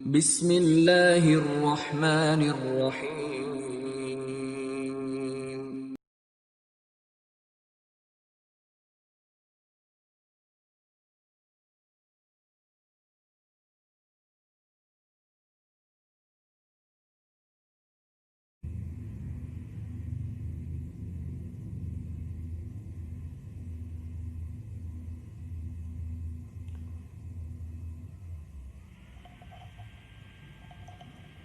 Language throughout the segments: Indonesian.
Bismillahirrahmanirrahim.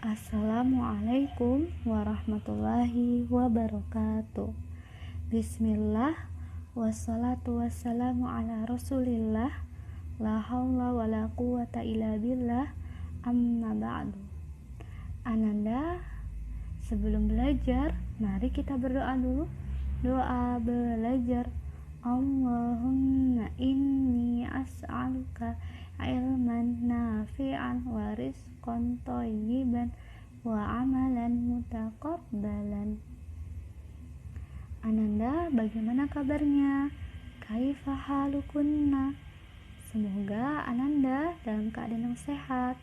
Assalamualaikum warahmatullahi wabarakatuh. Bismillah, wassalatu wassalamu ala rasulillah, la haula wa la quwata illa billah, amma ba'du. Ananda, sebelum belajar, mari kita berdoa dulu. Doa belajar. Allahumma inni as'aluka ilman nafi'an wa rizqan thayyiban wa amalan mutaqabbalan. Ananda, bagaimana kabarnya? Kaifa halukunna? Semoga Ananda dalam keadaan yang sehat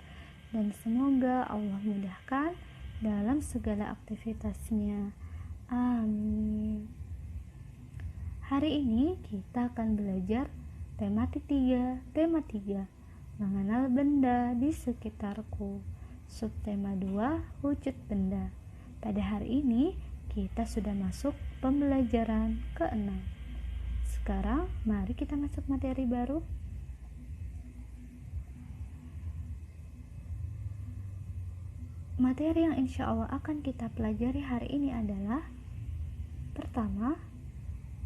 dan semoga Allah mudahkan dalam segala aktivitasnya. Amin. Hari ini kita akan belajar tema 3, mengenal benda di sekitarku. Subtema 2, wujud benda. Pada hari ini kita sudah masuk pembelajaran ke-6. Sekarang mari kita masuk materi baru. Materi yang insya Allah akan kita pelajari hari ini adalah: pertama,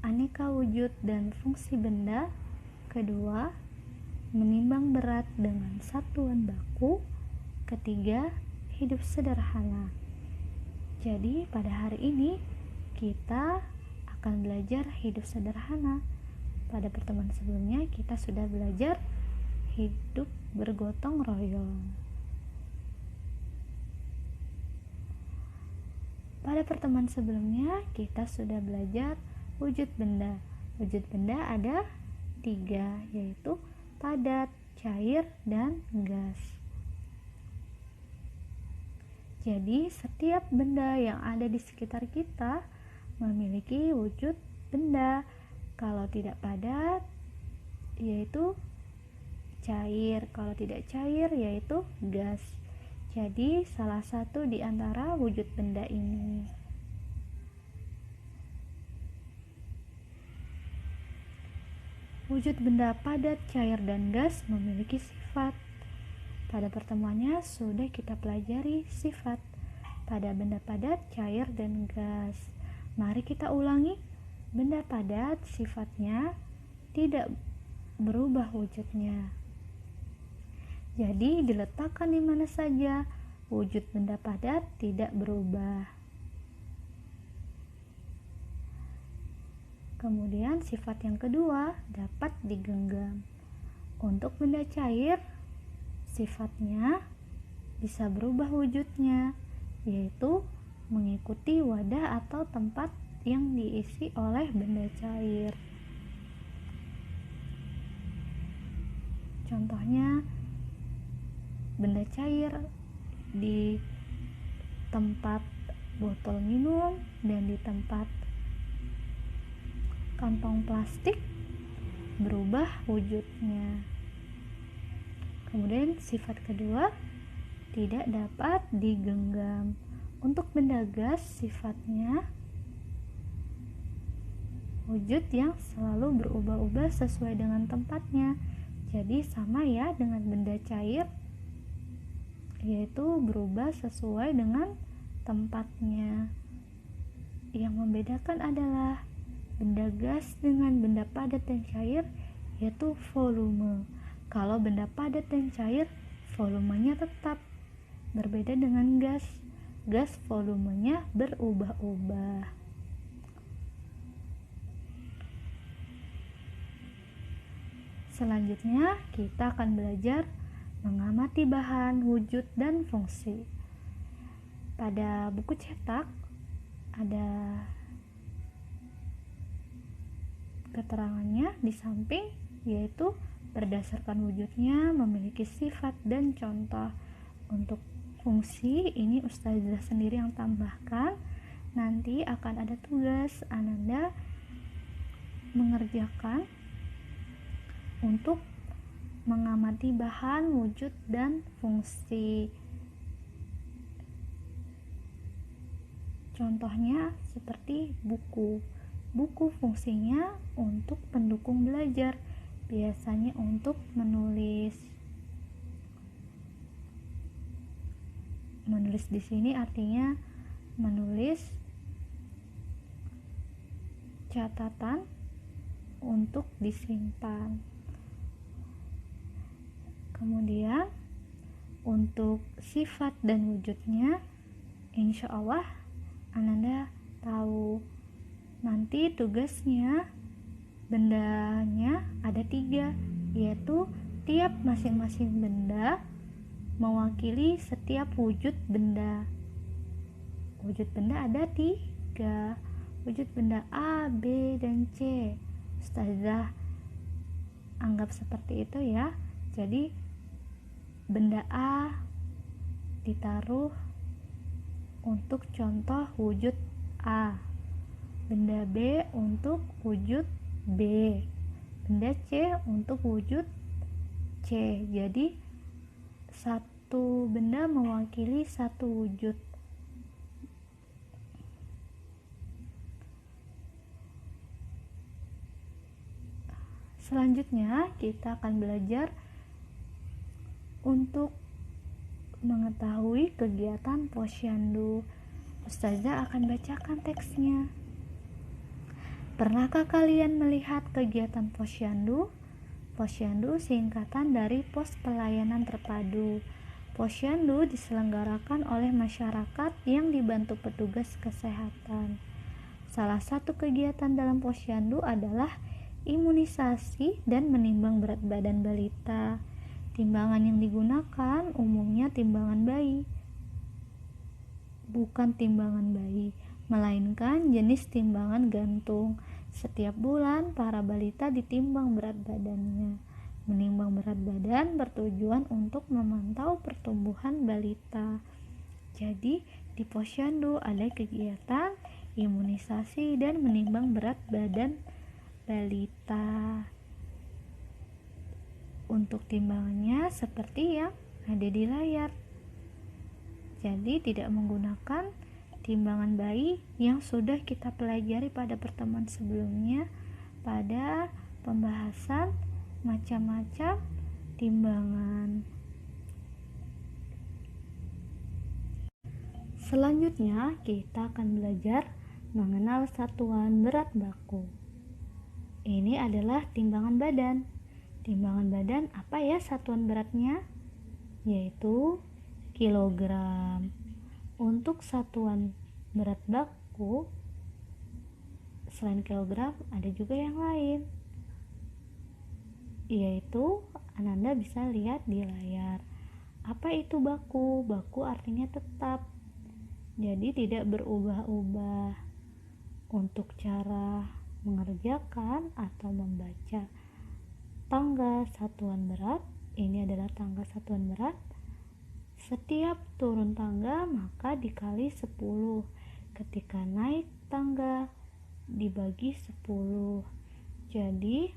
aneka wujud dan fungsi benda. Kedua, menimbang berat dengan satuan baku. Ketiga, hidup sederhana. Jadi pada hari ini kita akan belajar hidup sederhana. Pada pertemuan sebelumnya kita sudah belajar hidup bergotong royong. Pada pertemuan sebelumnya kita sudah belajar wujud benda. Wujud benda ada 3, yaitu padat, cair, dan gas. Jadi setiap benda yang ada di sekitar kita memiliki wujud benda. Kalau tidak padat, yaitu cair. Kalau tidak cair, yaitu gas. Jadi salah satu di antara wujud benda ini. Wujud benda padat, cair, dan gas memiliki sifat. Pada pertemuannya sudah kita pelajari sifat pada benda padat, cair, dan gas. Mari kita ulangi. Benda padat sifatnya tidak berubah wujudnya. Jadi diletakkan di mana saja, wujud benda padat tidak berubah. Kemudian sifat yang kedua, dapat digenggam. Untuk benda cair, sifatnya bisa berubah wujudnya, yaitu mengikuti wadah atau tempat yang diisi oleh benda cair. Contohnya, benda cair di tempat botol minum dan di tempat kantong plastik berubah wujudnya. Kemudian sifat kedua, tidak dapat digenggam. Untuk benda gas sifatnya wujud yang selalu berubah-ubah sesuai dengan tempatnya. Jadi sama ya dengan benda cair, yaitu berubah sesuai dengan tempatnya. Yang membedakan adalah benda gas dengan benda padat dan cair, yaitu volume. Kalau benda padat dan cair, volumenya tetap. Berbeda dengan gas. Gas volumenya berubah-ubah. Selanjutnya kita akan belajar mengamati bahan, wujud, dan fungsi. Pada buku cetak ada keterangannya di samping, yaitu berdasarkan wujudnya memiliki sifat dan contoh. Untuk fungsi ini Ustazah sendiri yang tambahkan. Nanti akan ada tugas Ananda mengerjakan untuk mengamati bahan, wujud, dan fungsi. Contohnya seperti buku. Buku fungsinya untuk pendukung belajar, biasanya untuk menulis. Menulis di sini artinya menulis catatan untuk disimpan. Kemudian untuk sifat dan wujudnya, insya Allah Ananda tahu. Nanti tugasnya bendanya ada 3, yaitu tiap masing-masing benda mewakili setiap wujud benda. Wujud benda ada 3, wujud benda A, B, dan C. Ustazah anggap seperti itu ya. Jadi benda A ditaruh untuk contoh wujud A, benda B untuk wujud B, benda C untuk wujud C. Jadi satu benda mewakili satu wujud. Selanjutnya kita akan belajar untuk mengetahui kegiatan posyandu. Ustazah akan bacakan teksnya. Pernahkah kalian melihat kegiatan posyandu? Posyandu singkatan dari Pos Pelayanan Terpadu. Posyandu diselenggarakan oleh masyarakat yang dibantu petugas kesehatan. Salah satu kegiatan dalam posyandu adalah imunisasi dan menimbang berat badan balita. Timbangan yang digunakan umumnya timbangan bayi, bukan timbangan bayi, melainkan jenis timbangan gantung. Setiap bulan para balita ditimbang berat badannya. Menimbang berat badan bertujuan untuk memantau pertumbuhan balita. Jadi di posyandu ada kegiatan imunisasi dan menimbang berat badan balita. Untuk timbangannya seperti yang ada di layar. Jadi tidak menggunakan timbangan bayi yang sudah kita pelajari pada pertemuan sebelumnya pada pembahasan macam-macam timbangan. Selanjutnya kita akan belajar mengenal satuan berat baku. Ini adalah timbangan badan. Timbangan badan apa ya satuan beratnya? Yaitu kilogram. Untuk satuan berat baku selain kilogram ada juga yang lain, yaitu Ananda bisa lihat di layar. Apa itu baku? Baku artinya tetap, jadi tidak berubah-ubah. Untuk cara mengerjakan atau membaca tangga satuan berat, ini adalah tangga satuan berat. Setiap turun tangga maka dikali 10. Ketika naik tangga dibagi 10. Jadi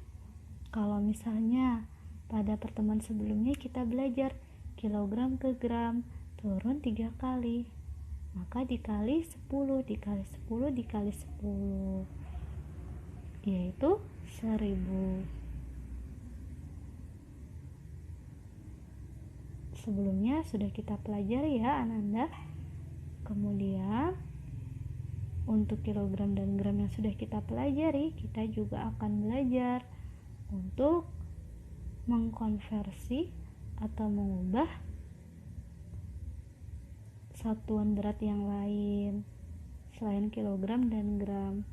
kalau misalnya pada pertemuan sebelumnya kita belajar kilogram ke gram, turun 3 kali, maka dikali 10 dikali 10 dikali 10, yaitu 1000. Sebelumnya sudah kita pelajari ya Ananda. Kemudian untuk kilogram dan gram yang sudah kita pelajari, kita juga akan belajar untuk mengkonversi atau mengubah satuan berat yang lain selain kilogram dan gram.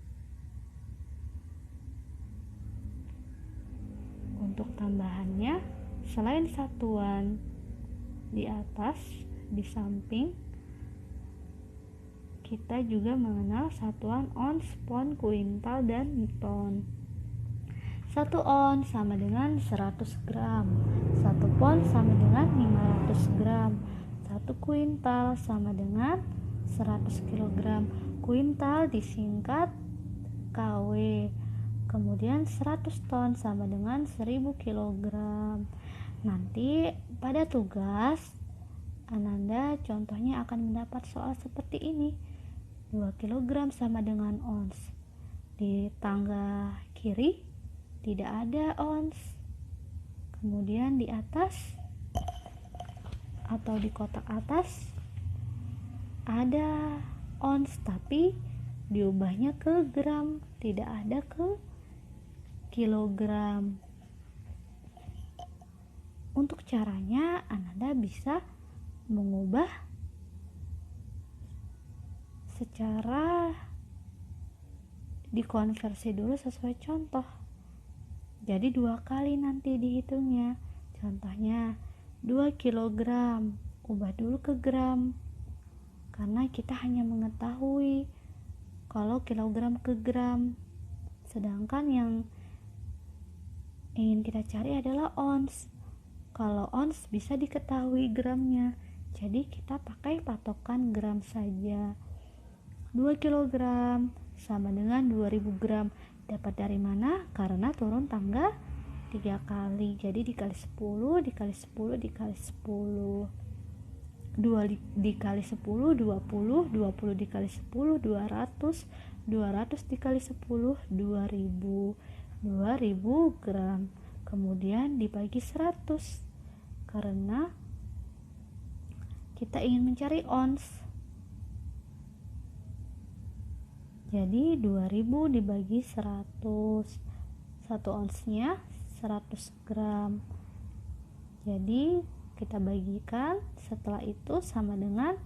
Untuk tambahannya, selain satuan di atas, di samping, kita juga mengenal satuan ons, pon, kuintal, dan ton. 1 ons sama dengan 100 gram, 1 pon sama dengan 500 gram, 1 1 kuintal sama dengan 100 kg. Kuintal disingkat KW. Kemudian 100 ton sama dengan 1000 kg. Nanti pada tugas Ananda contohnya akan mendapat soal seperti ini. 2 kg sama dengan ons. Di tangga kiri tidak ada ons. Kemudian di atas atau di kotak atas ada ons, tapi diubahnya ke gram, tidak ada ke kilogram. Untuk caranya Ananda bisa mengubah secara dikonversi dulu sesuai contoh. Jadi 2 kali nanti dihitungnya. Contohnya 2 kg, ubah dulu ke gram. Karena kita hanya mengetahui kalau kilogram ke gram. Sedangkan yang ingin kita cari adalah ons. Kalau ons bisa diketahui gramnya. Jadi kita pakai patokan gram saja. 2 kg sama dengan 2000 gram. Dapat dari mana? Karena turun tangga 3 kali. Jadi dikali 10, dikali 10, dikali 10. 2 dikali 10, 20. 20 dikali 10, 200. 200 dikali 10, 2000. 2000 gram. Kemudian dibagi 100. Karena kita ingin mencari ons. Jadi 2000 dibagi 100. 1 onsnya 100 gram. Jadi kita bagikan, setelah itu sama dengan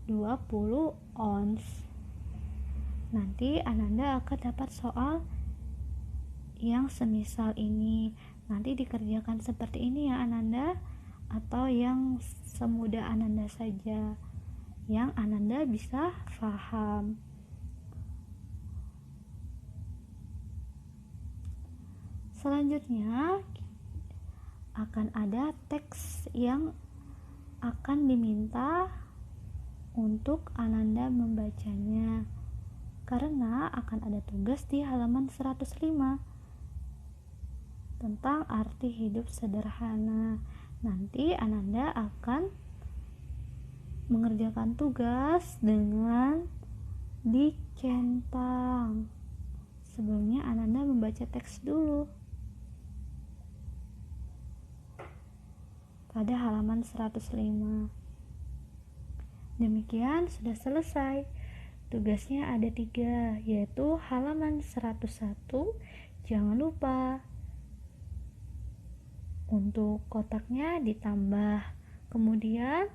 20 ons. Nanti Ananda akan dapat soal yang semisal ini. Nanti dikerjakan seperti ini ya Ananda, atau yang semudah Ananda saja, yang Ananda bisa paham. Selanjutnya akan ada teks yang akan diminta untuk Ananda membacanya, karena akan ada tugas di halaman 105 tentang arti hidup sederhana. Nanti Ananda akan mengerjakan tugas dengan dicentang. Sebelumnya Ananda membaca teks dulu pada halaman 105. Demikian sudah selesai. Tugasnya ada 3, yaitu halaman 101. Jangan lupa untuk kotaknya ditambah. Kemudian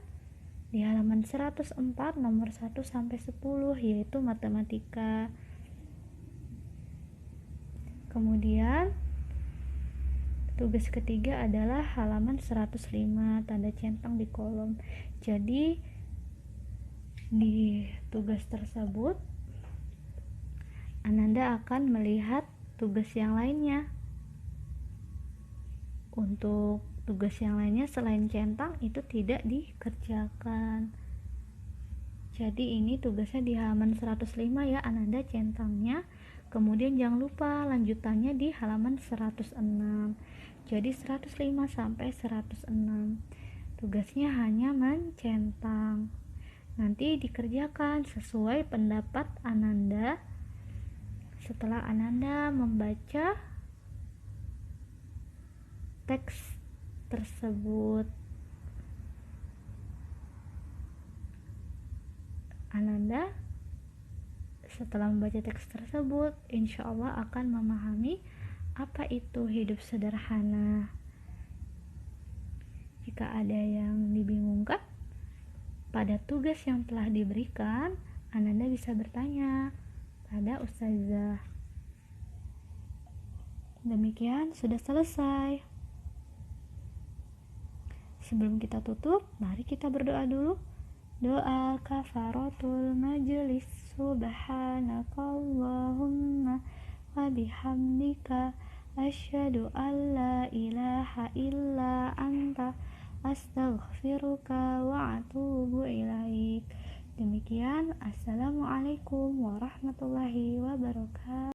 di halaman 104 nomor 1 sampai 10 yaitu matematika. Kemudian tugas ketiga adalah halaman 105 tanda centang di kolom. Jadi di tugas tersebut Ananda akan melihat tugas yang lainnya. Untuk tugas yang lainnya selain centang itu tidak dikerjakan. Jadi ini tugasnya di halaman 105 ya, Ananda centangnya. Kemudian jangan lupa lanjutannya di halaman 106. Jadi 105 sampai 106. Tugasnya hanya mencentang. Nanti dikerjakan sesuai pendapat Ananda. Setelah Ananda membaca teks tersebut, Ananda setelah membaca teks tersebut insya Allah akan memahami apa itu hidup sederhana. Jika ada yang dibingungkan pada tugas yang telah diberikan, Ananda bisa bertanya pada Ustazah. Demikian sudah selesai. Sebelum kita tutup, mari kita berdoa dulu. Doa kafaratul majlis. Subhanakallahumma wa bihamdika asyhadu an la ilaha illa anta astaghfiruka wa atubu ilaik. Demikian, assalamualaikum warahmatullahi wabarakatuh.